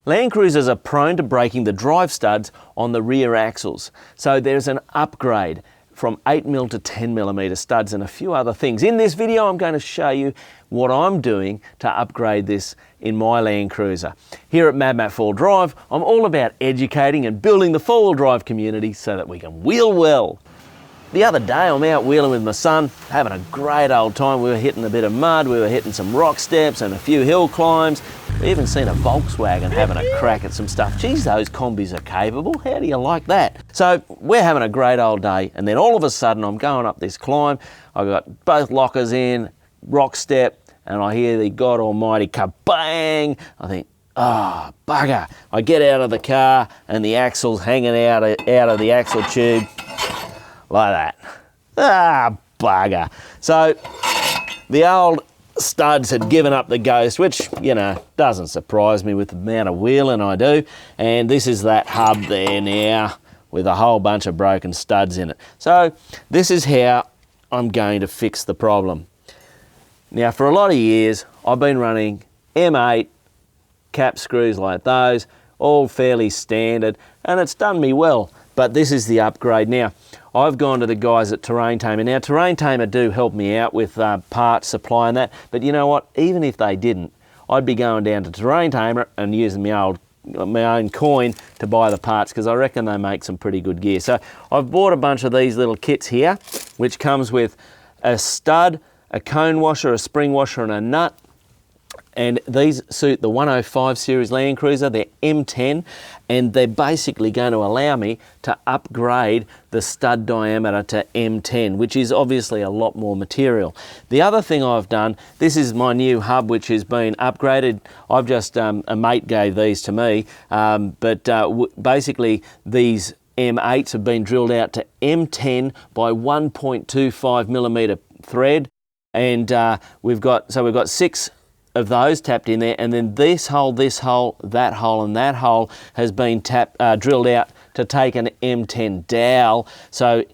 Landcruisers are prone to breaking the drive studs on the rear axles. So there's an upgrade from 8mm to 10mm studs and a few other things. In this video, I'm going to show you what I'm doing to upgrade this in my Landcruiser. Here at MadMat 4 Drive, I'm all about educating and building the four-wheel drive community so that we can wheel well. The other day, I'm out wheeling with my son, having a great old time. We were hitting a bit of mud, we were hitting some rock steps and a few hill climbs. We even seen a Volkswagen having a crack at some stuff. Geez, those combis are capable. How do you like that? So we're having a great old day, and then all of a sudden I'm going up this climb. I've got both lockers in, rock step, and I hear the God Almighty kabang. I think, oh, bugger. I get out of the car and the axle's hanging out of the axle tube like that. Ah, bugger. So the old studs had given up the ghost, which, you know, doesn't surprise me with the amount of wheeling I do. And this is that hub there now with a whole bunch of broken studs in it. So this is how I'm going to fix the problem. Now, for a lot of years, I've been running M8 cap screws like those, all fairly standard, and it's done me well. But this is the upgrade. Now, I've gone to the guys at Terrain Tamer. Now, Terrain Tamer do help me out with parts supply and that, but you know what? Even if they didn't, I'd be going down to Terrain Tamer and using my own coin to buy the parts, because I reckon they make some pretty good gear. So I've bought a bunch of these little kits here, which comes with a stud, a cone washer, a spring washer, and a nut. And these suit the 105 series Landcruiser. They're M10, and they're basically going to allow me to upgrade the stud diameter to M10, which is obviously a lot more material. The other thing I've done, this is my new hub, which has been upgraded. I've just, a mate gave these to me, basically these M8s have been drilled out to M10 by 1.25mm thread, and we've got 6 of those tapped in there, and then this hole, that hole, and that hole has been drilled out to take an M10 dowel. So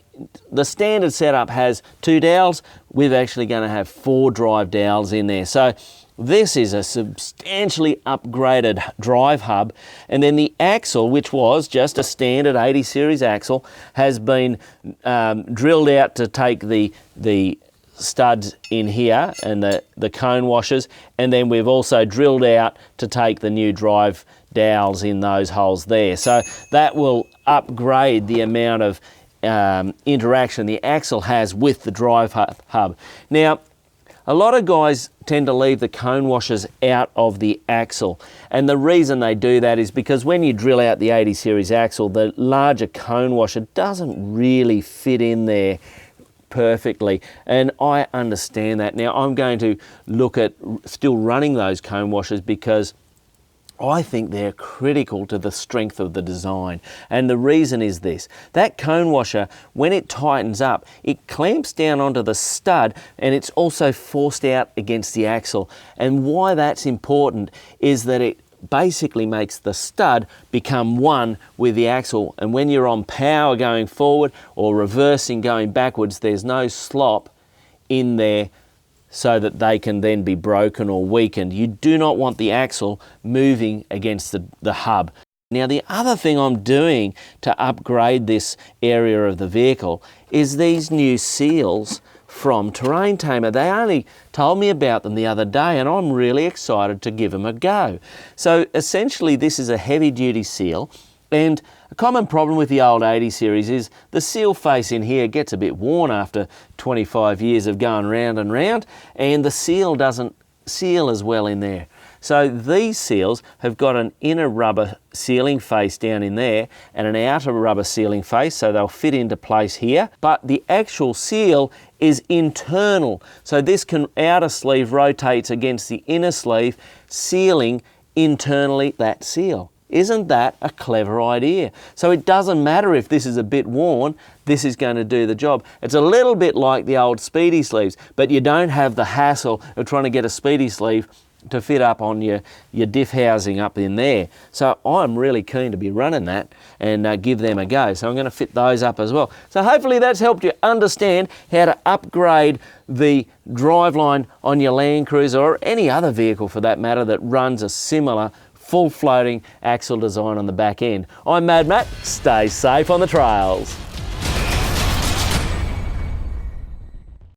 the standard setup has 2 dowels. We're actually going to have 4 drive dowels in there. So this is a substantially upgraded drive hub. And then the axle, which was just a standard 80 series axle, has been drilled out to take the studs in here and the cone washers, and then we've also drilled out to take the new drive dowels in those holes there. So that will upgrade the amount of interaction the axle has with the drive hub. Now, a lot of guys tend to leave the cone washers out of the axle, and the reason they do that is because when you drill out the 80 series axle, the larger cone washer doesn't really fit in there perfectly, and I understand that. Now, I'm going to look at still running those cone washers because I think they're critical to the strength of the design. And the reason is this: that cone washer, when it tightens up, it clamps down onto the stud, and it's also forced out against the axle. And why that's important is that it basically makes the stud become one with the axle, and when you're on power going forward or reversing going backwards, there's no slop in there so that they can then be broken or weakened. You do not want the axle moving against the hub. Now, the other thing I'm doing to upgrade this area of the vehicle is these new seals from Terrain Tamer. They only told me about them the other day, and I'm really excited to give them a go. So essentially, this is a heavy duty seal, and a common problem with the old 80 series is the seal face in here gets a bit worn after 25 years of going round and round, and the seal doesn't seal as well in there. So these seals have got an inner rubber sealing face down in there and an outer rubber sealing face, so they'll fit into place here. But the actual seal is internal. So this outer sleeve rotates against the inner sleeve, sealing internally that seal. Isn't that a clever idea? So it doesn't matter if this is a bit worn, this is going to do the job. It's a little bit like the old Speedy sleeves, but you don't have the hassle of trying to get a Speedy sleeve to fit up on your diff housing up in there. So I'm really keen to be running that and give them a go. So I'm going to fit those up as well. So hopefully that's helped you understand how to upgrade the driveline on your Landcruiser or any other vehicle for that matter that runs a similar full floating axle design on the back end. I'm Mad Matt, stay safe on the trails.